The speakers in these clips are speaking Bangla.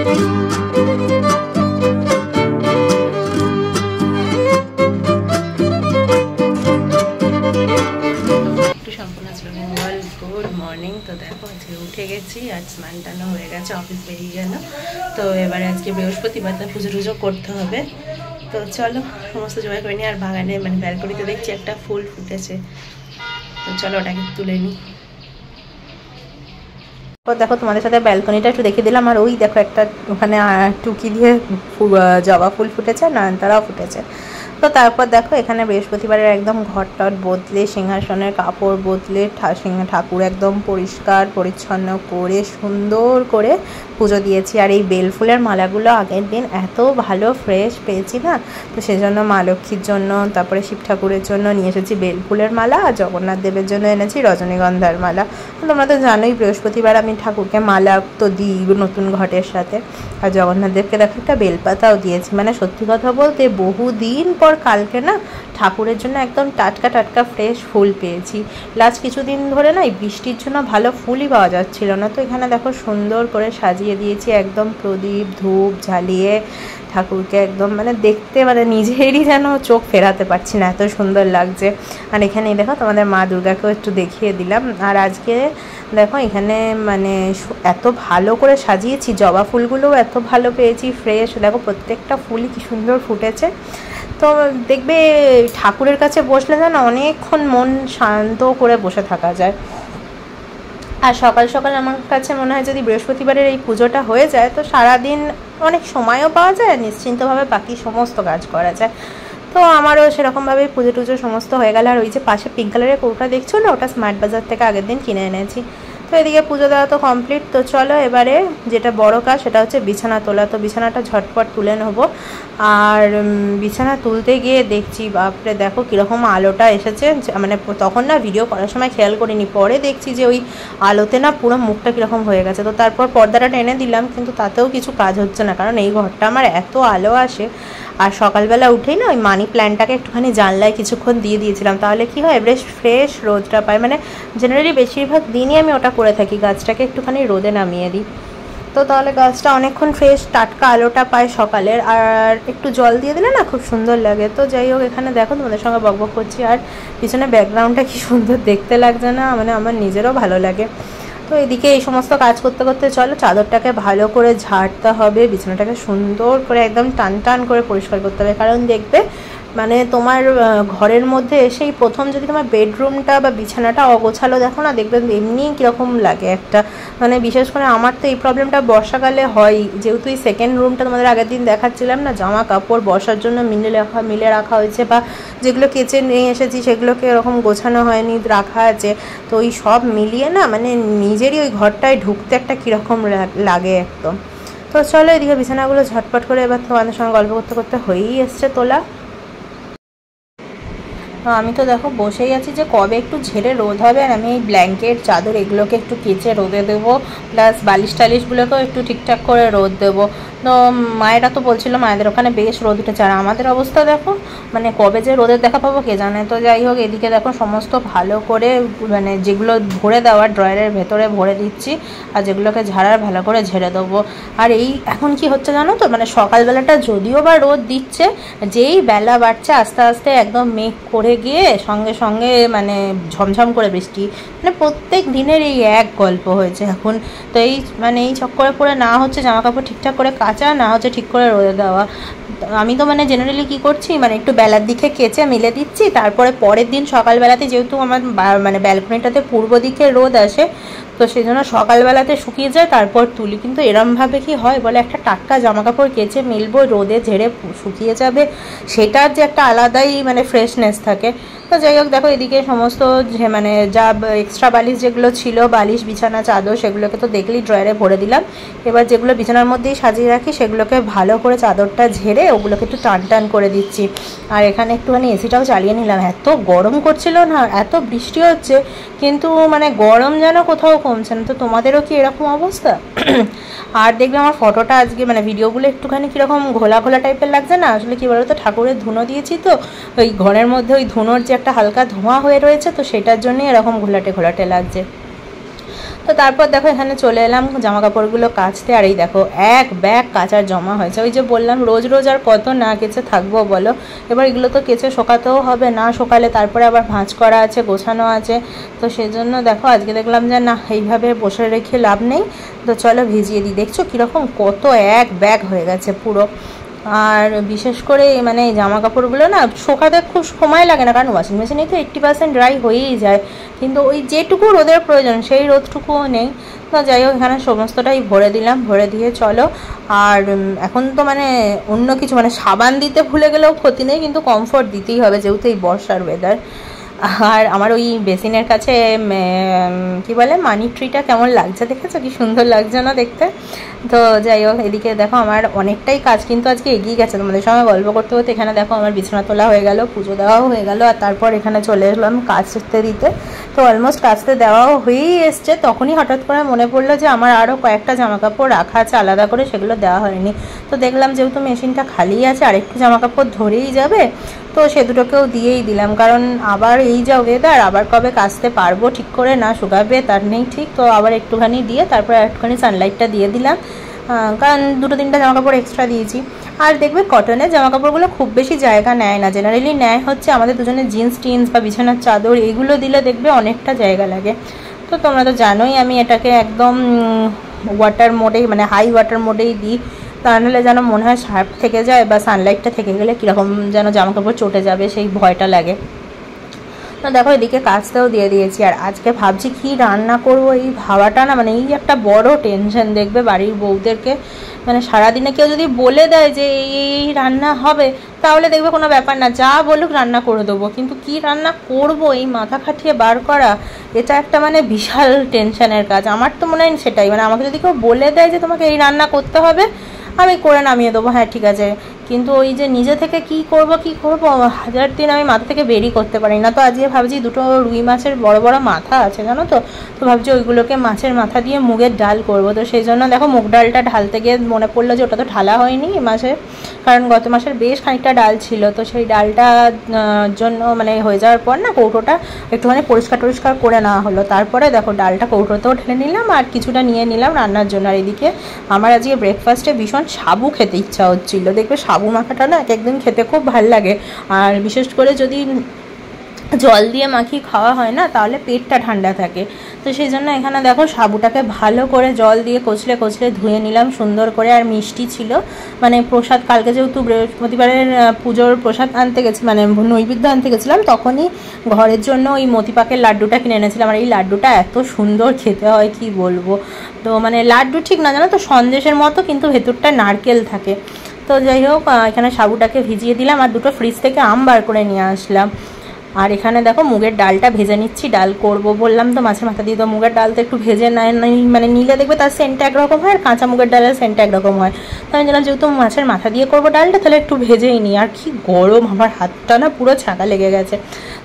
Good morning. तो देखो आज उठे गए आज स्नान टाना हो गए ऑफिस बेरिए गल। तो एबारे आज के बृहस्पतिवार पुजो टुजो करते हैं। तो चलो समस्त जमाय कर नी। बागाने मैं बैलकनिते देखी एक फुल फुटेছে। तो चलो ওটাকে তুলে নি। तो देखो तुम्हारे साथे बैलकनिटा एकटु देखिए दिलाम। और ओई देखो एक ओखाने टुकी दिए जबा फुल फुटेছে, नयनताराও फुटेছে। तो तारपर देखो एखाने बृहस्पतिवारेर एकदम घर टट बदले सिंहासनेर कापड़ बदले ठाकुर एकदम परिष्कार परिच्छन्न करे सुंदर करे पुजो दिएछि। और ये बेल फुलेर मालागुलो आगेर दिन एत भालो फ्रेश पेয়েছি ना। तो सेजন্য मा लक्ष्मीर जन्य तारपरे शिव ठाकुरेर जन्य निये एसेछि बेल फुलेर माला। और जगन्नाथ देवेर जन्य এনেছি रजनीगंधार माला। তোমরা তো জানোই বৃহস্পতিবার আমি ঠাকুরকে মালা তো দিই নতুন ঘটের সাথে। আর জগন্নাথ দেবকে দেখো একটা বেলপাতাও দিয়েছি। মানে সত্যি কথা বলতে বহুদিন পর কালকে না ঠাকুরের জন্য একদম টাটকা টাটকা ফ্রেশ ফুল পেয়েছি। লাস্ট কিছুদিন ধরে না এই বৃষ্টির জন্য ভালো ফুলই পাওয়া যাচ্ছিল না। তো এখানে দেখো সুন্দর করে সাজিয়ে দিয়েছি একদম প্রদীপ ধূপ জ্বালিয়ে ঠাকুরকে একদম মানে দেখতে মানে নিজেরই যেন চোখ ফেরাতে পারছি না, এত সুন্দর লাগছে। আর এখানেই দেখো তোমাদের মা দুর্গাকেও একটু দেখিয়ে দিলাম। আর আজকে দেখো এখানে মানে এত ভালো করে সাজিয়েছি, জবা ফুলগুলোও এত ভালো পেয়েছি ফ্রেশ। দেখো প্রত্যেকটা ফুলই কি সুন্দর ফুটেছে। তো দেখবে ঠাকুরের কাছে বসলে যেন অনেকক্ষণ মন শান্ত করে বসে থাকা যায়। আর সকাল সকাল আমার কাছে মনে হয় যদি বৃহস্পতিবারের এই পুজোটা হয়ে যায় তো সারাদিন অনেক সময়ও পাওয়া যায়, নিশ্চিন্তভাবে বাকি সমস্ত কাজ করা যায়। তো আমারও সেরকমভাবে পুজো টুজো সমস্ত হয়ে গেল। আর ওই যে পাশে পিঙ্ক কালারের কৌটা দেখছো না, ওটা স্মার্ট বাজার থেকে আগের দিন কিনে এনেছি। তো এদিকে পুজো দেওয়া তো কমপ্লিট। তো চলো এবারে যেটা বড় কাজ সেটা হচ্ছে বিছানা তোলা। তো বিছানাটা ঝটপট তুলে নেব। আর বিছানা তুলতে গিয়ে দেখছি বাপরে দেখো কীরকম আলোটা এসেছে। মানে তখন না ভিডিও করার সময় খেয়াল করিনি, পরে দেখছি যে ওই আলোতে না পুরো মুখটা কীরকম হয়ে গেছে। তো তারপর পর্দাটা টেনে দিলাম, কিন্তু তাতেও কিছু কাজ হচ্ছে না, কারণ এই ঘরটা আমার এত আলো আসে। আর সকালবেলা উঠেই না ওই মানি প্ল্যান্টটাকে একটুখানি জানলায় কিছুক্ষণ দিয়ে দিয়েছিলাম, তাহলে কি হয় বেশ ফ্রেশ রোদটা পায়। মানে জেনারেলি বেশিরভাগ দিনই আমি ওটা করে থাকি, গাছটাকে একটুখানি রোদে নামিয়ে দিই। তো তাহলে গাছটা অনেকক্ষণ ফ্রেশ টাটকা আলোটা পায় সকালের। আর একটু জল দিয়ে দিলে না খুব সুন্দর লাগে। তো যাই হোক এখানে দেখো তোমাদের সঙ্গে বকবক করছি আর পিছনে ব্যাকগ্রাউন্ডটা কি সুন্দর দেখতে লাগছে না, মানে আমার নিজেরও ভালো লাগে। তো এদিকে এই সমস্ত কাজ করতে করতে চলো চাদরটাকে ভালো করে ঝাড়তে হবে, বিছানাটাকে সুন্দর করে একদম টান টান করে পরিষ্কার করতে হবে। কারণ দেখবে মানে তোমার ঘরের মধ্যে এসেই প্রথম যদি তোমার বেডরুমটা বা বিছানাটা অগোছালো দেখো না, দেখবে এমনি কীরকম লাগে একটা। মানে বিশেষ করে আমার তো এই প্রবলেমটা বর্ষাকালে হয়, যেহেতু এই সেকেন্ড রুমটা তোমাদের আগের দিন দেখাচ্ছিলাম না, জামা কাপড় বর্ষার জন্য মিলে রাখা হয়েছে, বা যেগুলো কেচে নিয়ে এসেছি সেগুলোকে এরকম গোছানো হয়নি রাখা আছে। তো ওই সব মিলিয়ে না মানে নিজেরই ওই ঘরটায় ঢুকতে একটা কীরকম লাগে একদম। তো চলো এদিকে বিছানাগুলো ঝটপট করে এবার তোমাদের সঙ্গে গল্প করতে করতে হয়েই এসছে তোলা। আমি তো দেখো বসেই আছি যে কবে একটু ঝেড়ে রোদ হবে। আর আমি এই ব্ল্যাঙ্কেট চাদর এগুলোকে একটু কেচে রোদে দেবো, প্লাস বালিশ টালিশগুলোকেও একটু ঠিকঠাক করে রোদ দেবো। তো মায়েরা তো বলছিল মায়েদের ওখানে বেশ রোদ উঠেছে, আর আমাদের অবস্থা দেখো মানে কবে যে রোদের দেখা পাবো কে জানে। তো যাই হোক এদিকে দেখো সমস্ত ভালো করে মানে যেগুলো ভরে দেওয়ার ড্রয়ারের ভেতরে ভরে দিচ্ছি, আর যেগুলোকে ঝাড়ার ভালো করে ঝেড়ে দেবো। আর এই এখন কি হচ্ছে জানো তো, মানে সকালবেলাটা যদিও বা রোদ দিচ্ছে, যেই বেলা বাড়ছে আস্তে আস্তে একদম মেঘ করে গিয়ে সঙ্গে সঙ্গে মানে ঝমঝম করে বৃষ্টি। মানে প্রত্যেক দিনের এই এক গল্প হয়েছে এখন। তো এই মানে এই চক্করে পড়ে না হচ্ছে জামা কাপড় ঠিকঠাক করে কাচা, না হচ্ছে ঠিক করে রোদে দেওয়া। আমি তো মানে জেনারেলি কী করছি মানে একটু বেলার দিকে কেচে মিলে দিচ্ছি, তারপরে পরের দিন সকালবেলাতে যেহেতু আমার মানে ব্যালকনিটাতে পূর্ব দিকে রোদ আসে, তো সেই জন্য সকালবেলাতে শুকিয়ে যায় তারপর তুলি। কিন্তু এরমভাবে কি হয় বলে, একটা টাটকা জামা কাপড় কেচে মিলবো রোদে ঝেড়ে শুকিয়ে যাবে, সেটার যে একটা আলাদাই মানে ফ্রেশনেস থাকে। তো যাই হোক দেখো এদিকে সমস্ত মানে যা এক্সট্রা বালিশ যেগুলো ছিল, বালিশ বিছানা চাদর, সেগুলোকে তো দেখলেই ড্রয়ারে ভরে দিলাম। এবার যেগুলো বিছানার মধ্যেই সাজিয়ে রাখি সেগুলোকে ভালো করে চাদরটা ঝেড়ে ওগুলোকে একটু টান টান করে দিচ্ছি। আর এখানে একটুখানি এসিটাও চালিয়ে নিলাম, এত গরম করছিল না, এত বৃষ্টি হচ্ছে কিন্তু মানে গরম যেন কোথাও কমছে না। তো তোমাদেরও কি এরকম অবস্থা? আর দেখবে আমার ফটোটা আজকে মানে ভিডিওগুলো একটুখানি কীরকম ঘোলা ঘোলা টাইপের লাগছে না, আসলে কী বলো তো ঠাকুরের ধুনো দিয়েছি, তো ওই ঘরের মধ্যে ওই ধুনোর যে একটা হালকা ধোঁয়া হয়ে রয়েছে, তো সেটার জন্যই এরকম ঘোলাটে ঘোলাটে লাগছে। তো তারপর দেখো এখানে চলে এলাম জামা কাপড়গুলো কাচতে। আর এই দেখো এক ব্যাগ কাচার জমা হয়েছে। ওই যে বললাম রোজ রোজ আর কত না কেচে থাকবো বলো। এবার এগুলো তো কেচে শোকাতেও হবে, না শোকালে তারপরে আবার ভাঁজ করা আছে, গোছানো আছে। তো সেই জন্য দেখো আজকে দেখলাম যে না, এইভাবে বসে রেখে লাভ নেই, তো চলো ভিজিয়ে দিই। দেখছো কীরকম কত এক ব্যাগ হয়ে গেছে পুরো। আর বিশেষ করে মানে এই জামা কাপড়গুলো না শোকাতে খুব সময় লাগে না, কারণ ওয়াশিং মেশিনেই তো 80% ড্রাই হয়েই যায়, কিন্তু ওই যেটুকু রোদের প্রয়োজন সেই রোদটুকুও নেই। তো যাই হোক এখানে সমস্তটাই ভরে দিলাম, ভরে দিয়ে চলো। আর এখন তো মানে অন্য কিছু মানে সাবান দিতে ভুলে গেলেও ক্ষতি নেই, কিন্তু কমফোর্ট দিতেই হবে যেহেতু এই বর্ষার ওয়েদার। আর আমার ওই বেসিনের কাছে কি বলে মানি ট্রিটা কেমন লাগছে দেখেছো, কি সুন্দর লাগছে না দেখতে। তো যাই হোক এদিকে দেখো আমার অনেকটাই কাজ কিন্তু আজকে এগিয়ে গেছে তোমাদের সঙ্গে গল্প করতে করতে। এখানে দেখো আমার বিছানা তোলা হয়ে গেল, পুজো দেওয়াও হয়ে গেল, আর তারপর এখানে চলে এলাম কাচতে দিতে। তো অলমোস্ট কাচতে দেওয়াও হয়েই এসছে, তখনই হঠাৎ করে মনে পড়লো যে আমার আরও কয়েকটা জামা কাপড় রাখা আছে আলাদা করে, সেগুলো দেওয়া হয়নি। তো দেখলাম যেহেতু মেশিনটা খালি আছে আর একটু জামা কাপড় ধরেই যাবে, তো সে দুটোকেও দিয়েই দিলাম, কারণ আবার এই যা ওয়েদার আবার কবে কাচতে পারবো ঠিক করে, না শুকাবে তার নেই ঠিক। তো আবার একটুখানি দিয়ে তারপরে একটুখানি সানলাইটটা দিয়ে দিলাম, কারণ 2-3টা জামা কাপড় এক্সট্রা দিয়েছি। আর দেখবে কটনের জামা কাপড়গুলো খুব বেশি জায়গা নেয় না, জেনারেলি নেয় হচ্ছে আমাদের দুজনের জিন্স টিন্স বা বিছানার চাদর, এইগুলো দিলে দেখবে অনেকটা জায়গা লাগে। তো তোমরা তো জানোই আমি এটাকে একদম ওয়াটার মোডেই মানে হাই ওয়াটার মোডেই দিই, তা নাহলে যেন মনে হয় শার্প থেকে যায় বা সানলাইটটা থেকে গেলে কীরকম যেন জামা কাপড় চটে যাবে, সেই ভয়টা লাগে। তো দেখো এদিকে কাজটাও দিয়ে দিয়েছি। আর আজকে ভাবছি কি রান্না করব, এই ভাবাটা না মানে এই একটা বড় টেনশন দেখবে বাড়ির বউদেরকে। মানে সারাদিনে কেউ যদি বলে দেয় যে এই রান্না হবে, তাহলে দেখবে কোনো ব্যাপার না, যা বলুক রান্না করে দেবো, কিন্তু কি রান্না করব এই মাথা খাটিয়ে বার করা, এটা একটা মানে বিশাল টেনশনের কাজ। আমার তো মনে হয় সেটাই, মানে আমাকে যদি কেউ বলে দেয় যে তোমাকে এই রান্না করতে হবে, আমি করে নামিয়ে দেবো, হ্যাঁ ঠিক আছে, কিন্তু ওই যে নিজে থেকে কি করব 1000 দিন আমি মাথা থেকে বেরই করতে পারি না। তো আজকে ভাবছি 2টো রুই মাছের বড় বড় মাথা আছে জানো তো, তো ভাবছি ওইগুলোকে মাছের মাথা দিয়ে মুগের ডাল করব। তো সেই জন্য দেখো মুগ ডালটা ঢালতে গিয়ে মনে পড়লো যে ওটা তো ঢালা হয়নি মাছের, কারণ গত মাসের বেশ খানিকটা ডাল ছিল। তো সেই ডালটা জন্য মানে হয়ে যাওয়ার পর না কৌটোটা একটুখানি পরিষ্কার করে নেওয়া হলো। তারপরে দেখো ডালটা কৌটোতেও ঢেলে নিলাম আর কিছুটা নিয়ে নিলাম রান্নার জন্য। আর এদিকে আমার আজকে ব্রেকফাস্টে ভীষণ সাবু খেতে ইচ্ছা হচ্ছিলো। দেখবে সাবু মাখাটা না এক একদিন খেতে খুব ভাল লাগে, আর বিশেষ করে যদি জল দিয়ে মাখিয়ে খাওয়া হয় না তাহলে পেটটা ঠান্ডা থাকে। তো সেই জন্য এখানে দেখো সাবুটাকে ভালো করে জল দিয়ে কচলে ধুয়ে নিলাম সুন্দর করে। আর মিষ্টি ছিল, মানে প্রসাদ, কালকে যেহেতু বৃহস্পতিবারের পুজোর প্রসাদ আনতে গেছি মানে নৈবেদ্য আনতে গেছিলাম, তখনই ঘরের জন্য ওই মতিপাকের লাড্ডুটা কিনে এনেছিলাম। আর এই লাড্ডুটা এত সুন্দর খেতে হয় কি বলবো। তো মানে লাড্ডু ঠিক না জানো তো, সন্দেশের মতো, কিন্তু ভেতরটা নারকেল থাকে। তো যাই হোক এখানে সাবুটাকে ভিজিয়ে দিলাম আর 2টো ফ্রিজ থেকে আম বার করে নিয়ে আসলাম। আর এখানে দেখো মুগের ডালটা ভেজে নিচ্ছি, ডাল করব বললাম তো মাছের মাথা দিয়ে। তো মুগের ডাল তো একটু ভেজে মানে নিলে দেখবে তার সেন্টটা একরকম হয়, আর কাঁচা মুগের ডালের সেন্টটা একরকম হয়। তো আমি জানলাম যেহেতু মাছের মাথা দিয়ে করবো ডালটা, তাহলে একটু ভেজেই নিই। আর কি গরম, আমার হাতটা না পুরো ছাঁকা লেগে গেছে।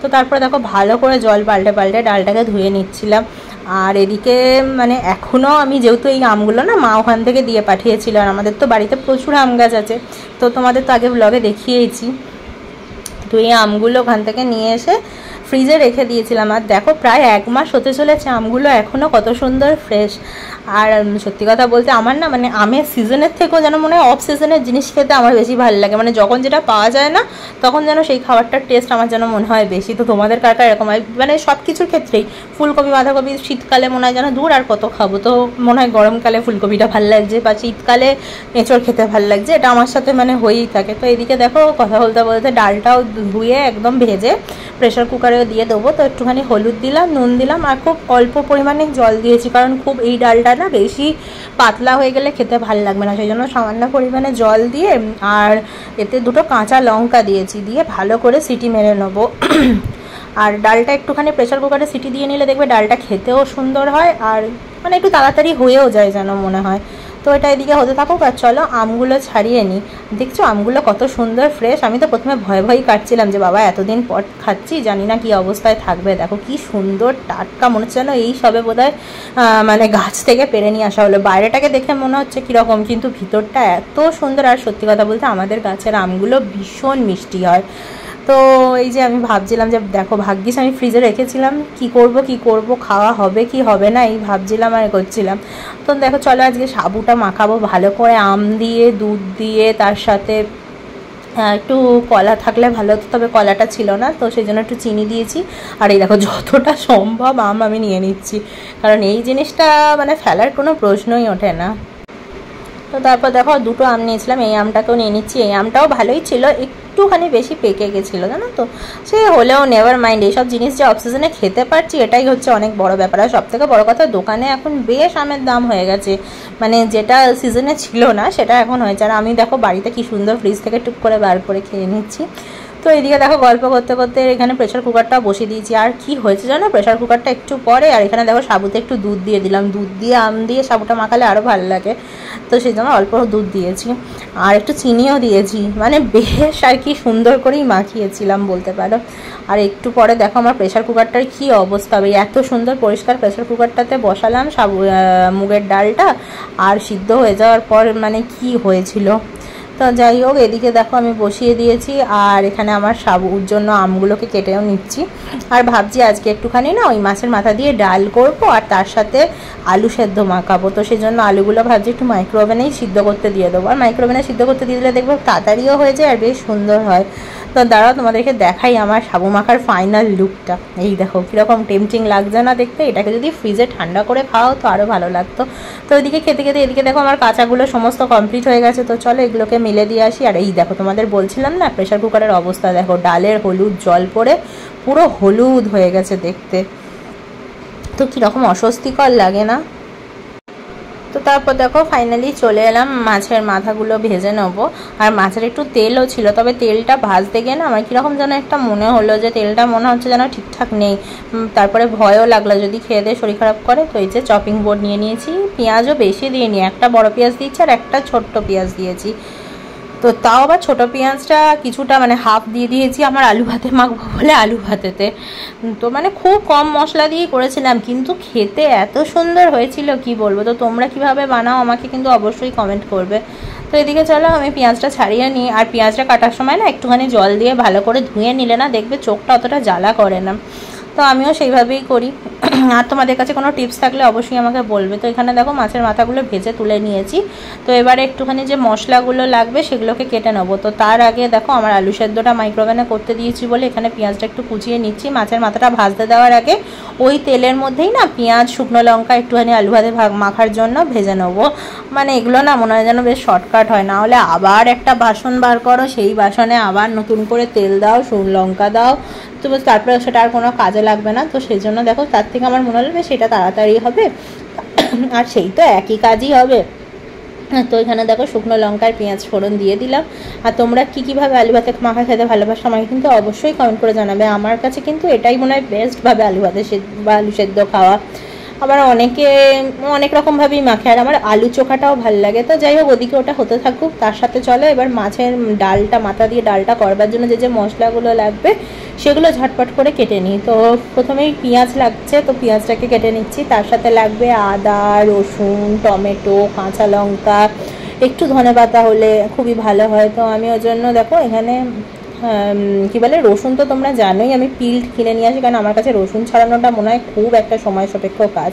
তো তারপরে দেখো ভালো করে জল পাল্টে ডালটাকে ধুয়ে নিচ্ছিলাম। আর এদিকে মানে এখনও আমি যেহেতু এই আমগুলো না মা ওখান থেকে দিয়ে পাঠিয়েছিল, আর আমাদের তো বাড়িতে প্রচুর আম গাছ আছে, তো তোমাদের তো আগে ব্লগে দেখিয়েছি। তো এই আমগুলো ওখান থেকে নিয়ে এসে ফ্রিজে রেখে দিয়েছিলাম। আর দেখো প্রায় 1 মাস হতে চলেছে, আমগুলো এখনও কত সুন্দর ফ্রেশ। আর সত্যি কথা বলতে আমার না মানে আমের সিজনের থেকেও যেন মনে হয় অফ সিজনের জিনিস খেতে আমার বেশি ভালো লাগে। মানে যখন যেটা পাওয়া যায় না তখন যেন সেই খাবারটার টেস্ট আমার যেন মনে হয় বেশি। তো তোমাদের কার কার এরকম হয়? মানে সব কিছুর ক্ষেত্রেই, ফুলকপি বাঁধাকপি শীতকালে মনে হয় যেন দূর আর কত খাবো, তো মনে হয় গরমকালে ফুলকপিটা ভালো লাগছে বা শীতকালে এঁচড় খেতে ভালো লাগছে, এটা আমার সাথে মানে হয়েই থাকে। তো এদিকে দেখো কথা বলতে ডালটাও ধুয়ে একদম ভেজে প্রেশার কুকারেও দিয়ে দেবো। তো একটুখানি হলুদ দিলাম, নুন দিলাম আর খুব অল্প পরিমাণে জল দিয়েছি, কারণ খুব এই ডালটা না বেশি পাতলা হয়ে গেলে খেতে ভালো লাগবে না, সেই জন্য সামান্য পরিমাণে জল দিয়ে আর এতে 2টো কাঁচা লঙ্কা দিয়েছি, দিয়ে ভালো করে সিটি মেরে নেবো। আর ডালটা একটুখানি প্রেশার কুকারে সিটি দিয়ে নিলে দেখবে ডালটা খেতেও সুন্দর হয় আর মানে একটু তাড়াতাড়ি হয়েও যায় যেন মনে হয়। তো এটা এদিকে হতে থাকুক আর চলো আমগুলো ছাড়িয়ে নিই। দেখছো আমগুলো কত সুন্দর ফ্রেশ। আমি তো প্রথমে ভয় কাটছিলাম যে বাবা এতদিন পর খাচ্ছি, জানি না কি অবস্থায় থাকবে। দেখো কি সুন্দর টাটকা, মনে হচ্ছে না এই সবে বোধহয় মানে গাছ থেকে পেরে নিয়ে আসা হলো। বাইরেটাকে দেখে মনে হচ্ছে কীরকম, কিন্তু ভিতরটা এত সুন্দর। আর সত্যি কথা বলতে আমাদের গাছের আমগুলো ভীষণ মিষ্টি হয়। তো এই যে আমি ভাবছিলাম যে দেখো ভাগ্যিস আমি ফ্রিজে রেখেছিলাম, কি করব খাওয়া হবে কি হবে না এই ভাবছিলাম আর করছিলাম। তো দেখো চলো আজকে সাবুটা মাখাবো ভালো করে, আম দিয়ে দুধ দিয়ে, তার সাথে একটু কলা থাকলে ভালো হতো, তবে কলাটা ছিল না, তো সেই জন্য একটু চিনি দিয়েছি। আর এই দেখো যতটা সম্ভব আম আমি নিয়ে নিচ্ছি, কারণ এই জিনিসটা মানে ফেলার কোনো প্রশ্নই ওঠে না। তো তারপর দেখো দুটো আম নিয়েছিলাম, এই আমটাকেও নিয়ে নিচ্ছি। এই আমটাও ভালোই ছিল, একটুখানি বেশি পেকে গেছিলো জানো তো, সে হলেও নেভার মাইন্ড। এইসব জিনিস যে অফ সিজনে খেতে পারছি এটাই হচ্ছে অনেক বড় ব্যাপার। আর সবথেকে বড় কথা, দোকানে এখন বেশ আমের দাম হয়ে গেছে, মানে যেটা সিজনে ছিল না সেটা এখন হয়েছে। আর আমি দেখো বাড়িতে কি সুন্দর ফ্রিজ থেকে টুক করে বার করে খেয়ে নিচ্ছি। তো এইদিকে দেখো গল্প করতে করতে এখানে প্রেশার কুকারটা বসিয়ে দিয়েছি। আর কি হয়েছে জানো, প্রেশার কুকারটা একটু পরে, আর এখানে দেখো সাবুতে একটু দুধ দিয়ে দিলাম, দুধ দিয়ে আম দিয়ে সাবুটা মাখালে আরও ভালো লাগে, তো সেই জন্য অল্প দুধ দিয়েছি আর একটু চিনিও দিয়েছি, মানে বেশ আর কি সুন্দর করেই মাখিয়েছিলাম বলতে পারো। আর একটু পরে দেখো আমার প্রেশার কুকারটার কী অবস্থা হবে, এত সুন্দর পরিষ্কার প্রেশার কুকারটাতে বসালাম মুগের ডালটা, আর সিদ্ধ হয়ে যাওয়ার পর মানে কি হয়েছিল। তো যাই হোক, এদিকে দেখো আমি বসিয়ে দিয়েছি, আর এখানে আমার সাবুর জন্য আমগুলোকে কেটেও নিচ্ছি। আর ভাবছি আজকে একটুখানি না ওই মাছের মাথা দিয়ে ডাল করবো, আর তার সাথে আলু সেদ্ধ মাখাবো। তো সেই জন্য আলুগুলো ভাবছি একটু মাইক্রোওভেনেই সিদ্ধ করতে দিয়ে দেবো, আর মাইক্রোওভেনে সিদ্ধ করতে দিয়ে দিলে দেখবো তাড়াতাড়িও হয়ে যায় আর বেশ সুন্দর হয়। তো দাঁড়াও তোমাদেরকে দেখাই আমার সাবু মাখার ফাইনাল লুকটা। এই দেখো কীরকম টেম্পটিং লাগছে না দেখতে, এটাকে যদি ফ্রিজে ঠান্ডা করে খাও তো আরও ভালো লাগতো। তো এদিকে খেতে খেতে এদিকে দেখো আমার কাঁচাগুলো সমস্ত কমপ্লিট হয়ে গেছে, তো চলো এগুলোকে মিলে দিয়ে আসি। আর এই দেখো তোমাদের বলছিলাম না প্রেশার কুকারের অবস্থা দেখো, ডালের হলুদ জল পড়ে পুরো হলুদ হয়ে গেছে দেখতে, তো কীরকম অস্বস্তিকর লাগে না। তো তারপর দেখো ফাইনালি চলে এলাম মাছের মাথাগুলো ভেজে নেবো। আর মাছের একটু তেলও ছিল, তবে তেলটা ভাজতে গিয়ে না আমার কীরকম যেন একটা মনে হলো যে তেলটা মনে হচ্ছে যেন ঠিকঠাক নেই, তারপরে ভয়ও লাগলো যদি খেয়ে দিয়ে শরীর খারাপ করে। তো এই যে চপিং বোর্ড নিয়ে নিয়েছি, পেঁয়াজও বেশি দিইনি, একটা বড় পেঁয়াজ দিয়েছি আর একটা ছোট্ট পেঁয়াজ দিয়েছি। তো তাও আবার ছোটো পেঁয়াজটা কিছুটা মানে হাফ দিয়ে দিয়েছি আমার আলু ভাতে মাখবো বলে আলু ভাতেতে। তো মানে খুব কম মশলা দিয়েই করেছিলাম, কিন্তু খেতে এত সুন্দর হয়েছিল কি বলবো। তো তোমরা কিভাবে বানাও আমাকে কিন্তু অবশ্যই কমেন্ট করবে। তো এদিকে চলো আমি পেঁয়াজটা ছাড়িয়ে নিই, আর পেঁয়াজটা কাটার সময় না একটুখানি জল দিয়ে ভালো করে ধুয়ে নিলে না দেখবে চোখটা অতটা জ্বালা করে না, তো আমিও সেইভাবেই করি। আর তোমাদের কাছে কোনো টিপস থাকলে অবশ্যই আমাকে বলবে। তো এখানে দেখো মাছের মাথাগুলো ভেজে তুলে নিয়েছি, তো এবারে একটুখানি যে মশলাগুলো লাগবে সেগুলোকে কেটে নেবো। তো তার আগে দেখো আমার আলু সেদ্ধটা মাইক্রোওভেনে করতে দিয়েছি বলে এখানে পেঁয়াজটা একটু কুচিয়ে নিচ্ছি। মাছের মাথাটা ভাজতে দেওয়ার আগে ওই তেলের মধ্যেই না পেঁয়াজ শুকনো লঙ্কা একটুখানি আলু ভাতে মাখার জন্য ভেজে নেবো। মানে এগুলো না মনে হয় যেন বেশ শর্টকাট হয়, না হলে আবার একটা বাসন বার করো, সেই বাসনে আবার নতুন করে তেল দাও, লঙ্কা দাও, তো তারপরে সেটা আর কোনো কাজে লাগবে না। তো সেই জন্য দেখো তার থেকে আমার মনে হলো যে সেটা তাড়াতাড়ি হবে আর সেই তো একই কাজই হবে। তো এখানে দেখো শুকনো লঙ্কার পেঁয়াজ ফোড়ন দিয়ে দিলাম। আর তোমরা কীভাবে আলু ভাতে মাখা খেতে ভালোবাসো আমাকে কিন্তু অবশ্যই কমেন্ট করে জানাবে। আমার কাছে কিন্তু এটাই মনে হয় বেস্টভাবে আলু ভাতে বা আলু সেদ্ধ খাওয়া। আবার অনেকে অনেক রকমভাবেই মাখে, আর আমার আলু চোখাটাও ভালো লাগে। তো যাই হোক ওদিকে ওটা হতে থাকুক, তার সাথে চলো এবার মাছের ডালটা মাথা দিয়ে ডালটা করবার জন্য যে যে মশলাগুলো লাগবে সেগুলো ঝটপট করে কেটে নিই। তো প্রথমেই পেঁয়াজ লাগছে, তো পেঁয়াজটাকে কেটে নিচ্ছি। তার সাথে লাগবে আদা, রসুন, টমেটো, কাঁচা লঙ্কা, একটু ধনেপাতা হলে খুবই ভালো হয়। তো আমি ওই জন্য দেখো এখানে কী বলে রসুন, তো তোমরা জানোই আমি পিল্ড কিনে নিয়ে আসি, কারণ আমার কাছে রসুন ছাড়ানোটা মনে হয় খুব একটা সময় সাপেক্ষ কাজ।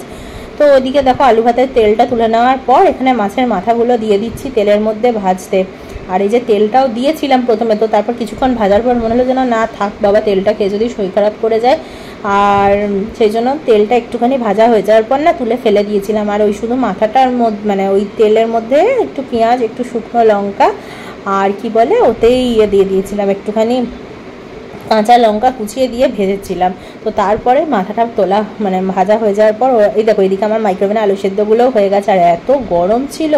তো ওইদিকে দেখো আলু ভাতের তেলটা তুলে নেওয়ার পর এখানে মাছের মাথাগুলো দিয়ে দিচ্ছি তেলের মধ্যে ভাজতে। আর এই যে তেলটাও দিয়েছিলাম প্রথমে, তো তারপর কিছুক্ষণ ভাজার পর মনে হলো যেন না থাক বাবা, তেলটা খেয়ে যদি শরীর খারাপ করে যায়, আর সেই জন্য তেলটা একটুখানি ভাজা হয়ে যাওয়ার পর না তুলে ফেলে দিয়েছিলাম। আর ওই শুধু মাথাটার মধ্যে মানে ওই তেলের মধ্যে একটু পেঁয়াজ, একটু শুকনো লঙ্কা আর কি বলে ওতেই দিয়ে দিয়েছিলাম একটুখানি কাঁচা লঙ্কা কুচিয়ে দিয়ে ভেজেছিলাম। তো তারপরে মাথাটা তোলা মানে ভাজা হয়ে যাওয়ার পর এই দেখো এদিকে আমার মাইক্রোওভেনে আলু সেদ্ধগুলোও হয়ে গেছে, আর এত গরম ছিল।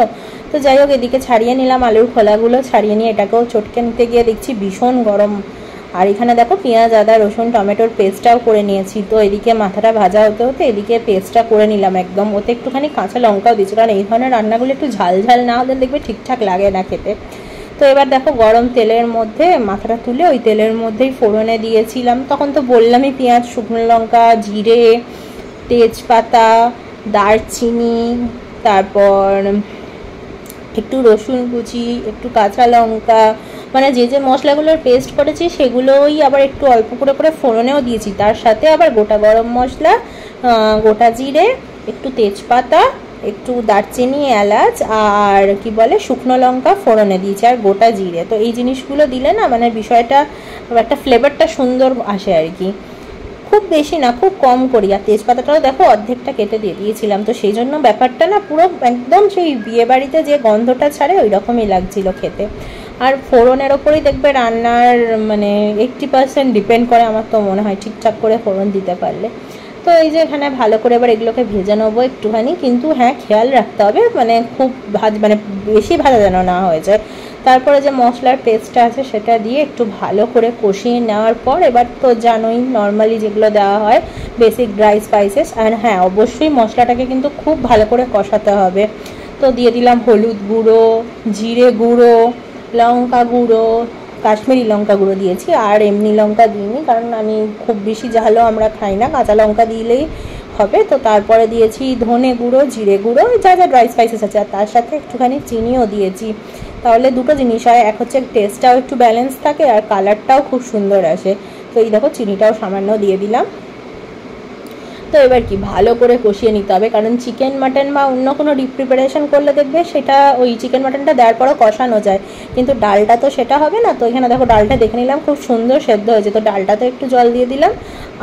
তো যাই হোক এদিকে ছাড়িয়ে নিলাম আলুর খোলাগুলো, ছাড়িয়ে নিয়ে এটাকেও চটকে নিতে গিয়ে দেখছি ভীষণ গরম। আর এখানে দেখো পেঁয়াজ, আদা, রসুন, টমেটোর পেস্টটাও করে নিয়েছি। তো এদিকে মাথাটা ভাজা হতে হতে এদিকে পেস্টটা করে নিলাম একদম, ওতে একটুখানি কাঁচা লঙ্কাও দিচ্ছি, কারণ এই ধরনের রান্নাগুলো একটু ঝাল ঝাল না হলে দেখবে ঠিকঠাক লাগে না খেতে। তো এবার দেখো গরম তেলের মধ্যে মাথাটা তুলে ওই তেলের মধ্যেই ফোড়নে দিয়েছিলাম। তখন তো বললামই পেঁয়াজ, শুকনো লঙ্কা, জিরে, তেজপাতা, দারচিনি, তারপর একটু রসুন কুচি, একটু কাঁচা লঙ্কা, মানে যে মশলাগুলোর পেস্ট করেছি সেগুলোই আবার একটু অল্প করে করে ফোড়নেও দিয়েছি, তার সাথে আবার গোটা গরম মশলা, গোটা জিরে, একটু তেজপাতা, একটু দারচিনি, এলাচ আর কি বলে শুকনো লঙ্কা ফোড়নে দিয়েছি, আর গোটা জিরে। তো এই জিনিসগুলো দিলে না মানে বিষয়টা একটা ফ্লেভারটা সুন্দর আসে আর কি। খুব বেশি না, খুব কম করি। আর তেজপাতাটাও দেখো অর্ধেকটা কেটে দিয়ে দিয়েছিলাম, তো সেই জন্য ব্যাপারটা না পুরো একদম সেই বিয়েবাড়িতে যে গন্ধটা ছাড়ে ওই রকমই লাগছিল খেতে। আর ফোড়নের ওপরেই দেখবে রান্নার মানে 80% ডিপেন্ড করে আমার তো মনে হয়, ঠিকঠাক করে ফোড়ন দিতে পারলে। তো এই যে এখানে ভালো করে এবার এগুলোকে ভেজে নেবো একটুখানি, কিন্তু হ্যাঁ খেয়াল রাখতে হবে মানে খুব মানে বেশি ভাজা যেন না হয়ে যায়। তারপরে যে মশলার পেস্টটা আছে সেটা দিয়ে একটু ভালো করে কষিয়ে নেওয়ার পর এবার তো জানোই নর্মালি যেগুলো দেওয়া হয় বেসিক ড্রাই স্পাইসেস, আর হ্যাঁ অবশ্যই মশলাটাকে কিন্তু খুব ভালো করে কষাতে হবে। তো দিয়ে দিলাম হলুদ গুঁড়ো, জিরে গুঁড়ো, লঙ্কা গুঁড়ো, কাশ্মীরি লঙ্কা গুঁড়ো দিয়েছি, আর এমনি লঙ্কা দিইনি কারণ আমি খুব বেশি ঝালও আমরা খাই না, কাঁচা লঙ্কা দিলেই হবে। তো তারপরে দিয়েছি ধনে গুঁড়ো, জিরে গুঁড়ো, যা যা ড্রাই স্পাইসেস আছে, আর তার সাথে একটুখানি চিনিও দিয়েছি। তাহলে দুটো জিনিস হয়, এক হচ্ছে টেস্টটাও একটু ব্যালেন্স থাকে আর কালারটাও খুব সুন্দর আসে। তো এই দেখো চিনিটাও সামান্য দিয়ে দিলাম। তো এবার কি ভালো করে কষিয়ে নিতে হবে, কারণ চিকেন মাটন বা অন্য কোনো ডিপ প্রিপারেশন করলে দেখবে সেটা ওই চিকেন মাটনটা দেওয়ার পরও কষানো যায়, কিন্তু ডালটা তো সেটা হবে না। তো এখানে দেখো ডালটা দেখে নিলাম খুব সুন্দর সেদ্ধ হয়েছে, তো ডালটাতে একটু জল দিয়ে দিলাম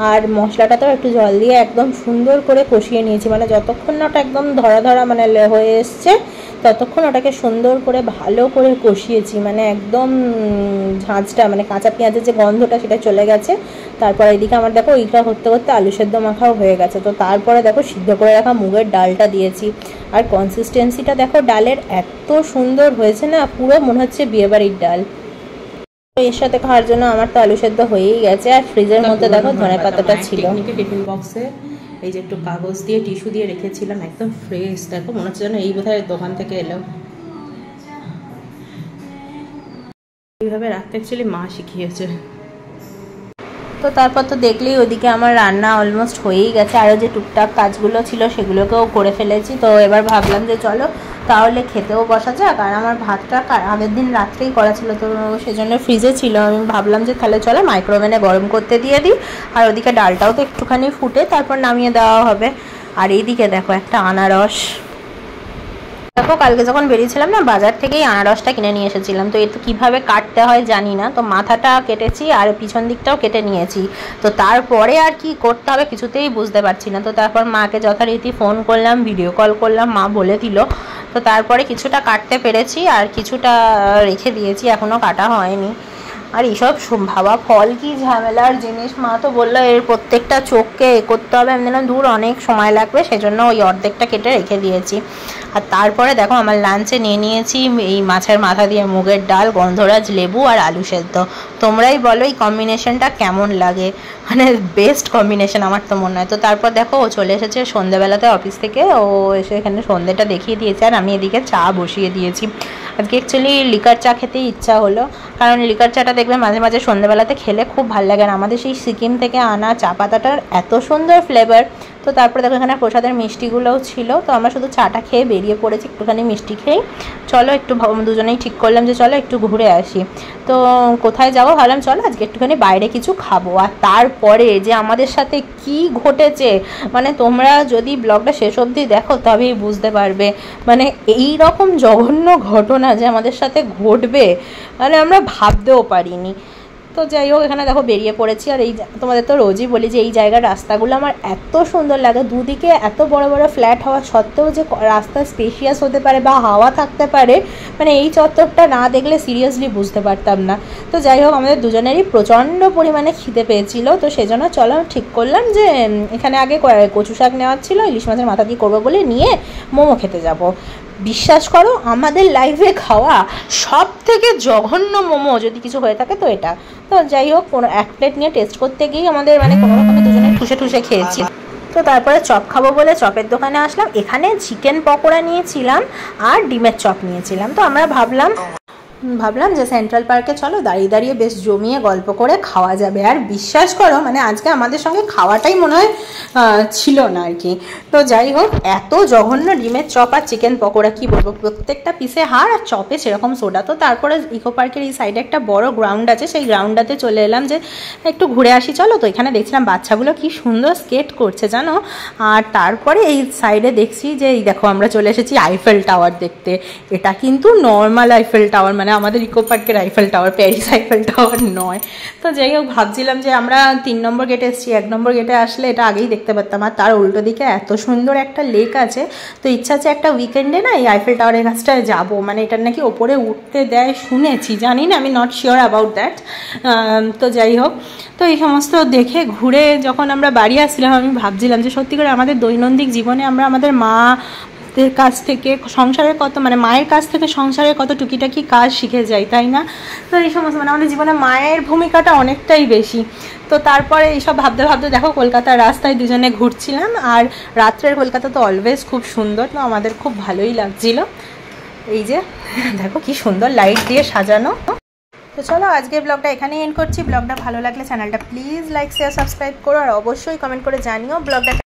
আর মশলাটাতেও একটু জল দিয়ে একদম সুন্দর করে কষিয়ে নিয়েছি, মানে যতক্ষণ না ওটা একদম ধরা ধরা মানে হয়ে এসছে ততক্ষণ ওটাকে সুন্দর করে ভালো করে কষিয়েছি, মানে একদম ঝাঁঝটা মানে কাঁচা পেঁয়াজের যে গন্ধটা সেটা চলে গেছে। তারপর এদিকে আমার দেখো ওইটা করতে করতে আলু সেদ্ধ মাখাও হয়ে গেছে। তো তারপরে দেখো সিদ্ধ করে রাখা মুগের ডালটা দিয়েছি, আর কনসিস্টেন্সিটা দেখো ডালের এত সুন্দর হয়েছে না, পুরো মনে হচ্ছে বিয়েবাড়ির ডাল। তো এর সাথে খাওয়ার জন্য আমার তো আলু সেদ্ধ হয়েই গেছে, আর ফ্রিজের মধ্যে দেখো ধনে পাতাটা ছিল। টিফিন বক্সে এই যে একটু কাগজ দিয়ে টিস্যু দিয়ে রেখেছিলাম, একদম ফ্রেশ, দেখো মনে হচ্ছে যেন এই বোধহয় দোকান থেকে এলো। এইভাবে রাখতে অ্যাকচুয়ালি মা শিখিয়েছে। তো তারপর তো দেখলেই ওদিকে আমার রান্না অলমোস্ট হয়েই গেছে, আরও যে টুকটাক কাজগুলো ছিল সেগুলোকেও করে ফেলেছি। তো এবার ভাবলাম যে চলো তাহলে খেতেও বসা যাক, আর আমার ভাতটা আগের দিন রাত্রেই করা ছিল তো সেজন্য ফ্রিজে ছিল, আমি ভাবলাম যে তাহলে চলো মাইক্রোওভেনে গরম করতে দিয়ে দিই, আর ওদিকে ডালটাও তো একটুখানি ফুটে তারপর নামিয়ে দেওয়া হবে। আর এইদিকে দেখো একটা আনারস, দেখো কালকে যখন বেরিয়েছিলাম না বাজার থেকেই আনারসটা কিনে নিয়ে এসেছিলাম। তো এটা কীভাবে কাটতে হয় জানি না, তো মাথাটা কেটেছি আর পিছন দিকটাও কেটে নিয়েছি। তো তারপরে আর কি করতে হবে কিছুতেই বুঝতে পারছি না। তো তারপর মাকে যথারীতি ফোন করলাম, ভিডিও কল করলাম, মা বলে দিল। তো তারপরে কিছুটা কাটতে পেরেছি আর কিছুটা রেখে দিয়েছি, এখনও কাটা হয়নি। আর এইসব ভাবা ফল কি ঝামেলার জিনিস, মা তো বললো এর প্রত্যেকটা চোখকে করতে হবে, আমি দিলাম দূর অনেক সময় লাগবে, সেজন্য ওই অর্ধেকটা কেটে রেখে দিয়েছি। আর তারপরে দেখো আমার লাঞ্চে নিয়ে নিয়েছি এই মাছের মাথা দিয়ে মুগের ডাল, গন্ধরাজ লেবু আর আলু সেদ্ধ। তোমরাই বলো এই কম্বিনেশনটা কেমন লাগে, মানে বেস্ট কম্বিনেশন আমার তো মনে হয়। তো তারপর দেখো ও চলে এসেছে সন্ধ্যেবেলাতে অফিস থেকে, ও এসে এখানে সন্ধ্যেটা দেখিয়ে দিয়েছে আর আমি এদিকে চা বসিয়ে দিয়েছি। আজকে অ্যাকচুয়ালি লিকার চা খেতেই ইচ্ছা হলো, কারণ লিকার চাটা দেখবে মাঝে মাঝে সন্ধ্যেবেলাতে খেলে খুব ভালো লাগে, আর আমাদের সেই সিকিম থেকে আনা চা পাতাটার এত সুন্দর ফ্লেভার। তো তারপরে দেখো এখানে প্রসাদের মিষ্টিগুলোও ছিল, তো আমরা শুধু চাটা খেয়ে বেরিয়ে পড়েছি একটুখানি মিষ্টি খেয়েই। চলো একটু দুজনেই ঠিক করলাম যে চলো একটু ঘুরে আসি। তো কোথায় যাবো ভাবলাম চলো আজকে একটুখানি বাইরে কিছু খাবো। আর তারপরে যে আমাদের সাথে কি ঘটেছে, মানে তোমরা যদি ব্লগটা শেষ অবধি দেখো তবেই বুঝতে পারবে, মানে এই রকম জঘন্য ঘটনা যে আমাদের সাথে ঘটবে মানে আমরা ভাবতেও পারিনি। তো যাই হোক এখানে দেখো বেরিয়ে পড়েছি, আর এই তোমাদের তো রোজই বলি যে এই জায়গার রাস্তাগুলো আমার এত সুন্দর লাগে, দুদিকে এত বড় বড় ফ্ল্যাট হওয়া সত্ত্বেও যে রাস্তা স্পেশিয়াস হতে পারে বা হাওয়া থাকতে পারে, মানে এই চত্বরটা না দেখলে সিরিয়াসলি বুঝতে পারতাম না। তো যাই হোক আমাদের দুজনেরই প্রচণ্ড পরিমাণে খিদে পেয়েছিল, তো সেজন্য চলো ঠিক করলাম যে এখানে আগে কচু শাক নেওয়ার ছিল, ইলিশ মাছের মাথা দিয়ে করবো বলে নিয়ে মোমো খেতে যাব। বিশ্বাস করো আমাদের লাইফে খাওয়া সব থেকে জঘন্য মোমো যদি কিছু হয়ে থাকে তো এটা। তো যাই হোক কোনো এক প্লেট নিয়ে টেস্ট করতে গিয়েই আমাদের মানে কোনো রকমে দুজনে ঠুসে ঠুসে খেয়েছি। তো তারপরে চপ খাবো বলে চপের দোকানে আসলাম, এখানে চিকেন পকোড়া নিয়েছিলাম আর ডিমের চপ নিয়েছিলাম। তো আমরা ভাবলাম ভাবলাম যে সেন্ট্রাল পার্কে চলো, দাঁড়িয়ে দাঁড়িয়ে বেশ জমিয়ে গল্প করে খাওয়া যাবে। আর বিশ্বাস করো মানে আজকে আমাদের সঙ্গে খাওয়াটাই মনে হয় ছিল না আর কি। তো যাই হোক, এত জঘন্য ডিমের চপ আর চিকেন পকোড়া, কি বলবো, প্রত্যেকটা পিসে হাড় আর চপে সেরকম সোডা। তো তারপরে ইকো পার্কের এই সাইডে একটা বড় গ্রাউন্ড আছে, সেই গ্রাউন্ডটাতে চলে এলাম যে একটু ঘুরে আসি চলো। তো এখানে দেখছিলাম বাচ্চাগুলো কি সুন্দর স্কেট করছে জানো। আর তারপরে এই সাইডে দেখছি যে এই দেখো আমরা চলে এসেছি আইফেল টাওয়ার দেখতে। এটা কিন্তু নর্মাল আইফেল টাওয়ার, মানে আমাদের ইকো পার্কের Eiffel tower, Paris Eiffel tower নয়। তো যাই হোক, ভাবছিলাম যে আমরা 3 নম্বর গেটে এসেছি, 1 নম্বর গেটে আসলে এটা আগেই দেখতে পারতাম। আর তার উল্টো দিকে এত সুন্দর একটা লেক আছে। তো ইচ্ছা আছে একটা উইকেন্ডে না এই আইফেল টাওয়ারের কাছটায় যাবো, মানে এটার নাকি ওপরে উঠতে দেয় শুনেছি, জানি না, আমি নট শিওর অ্যাবাউট দ্যাট। তো যাই হোক, তো এই সমস্ত দেখে ঘুরে যখন আমরা বাড়ি আসছিলাম, আমি ভাবছিলাম যে সত্যি করে আমাদের দৈনন্দিন জীবনে আমরা আমাদের মাদের কাছ থেকে সংসারের কত, মানে মায়ের কাছ থেকে সংসারের কত টুকিটাকি কাজ শিখে যাই, তাই না? তো এই সমস্ত মানে আমাদের জীবনে মায়ের ভূমিকাটা অনেকটাই বেশি। তো তারপরে এইসব ভাবতে ভাবতে দেখো কলকাতার রাস্তায় দুজনে ঘুরছিলাম। আর রাত্রের কলকাতা তো অলওয়েজ খুব সুন্দর, তো আমাদের খুব ভালোই লাগছিল। এই যে দেখো কি সুন্দর লাইট দিয়ে সাজানো। তো চলো আজকে ব্লগটা এখানেই এন্ড করছি। ব্লগটা ভালো লাগলে চ্যানেলটা প্লিজ লাইক শেয়ার সাবস্ক্রাইব করো, আর অবশ্যই কমেন্ট করে জানিও ব্লগটা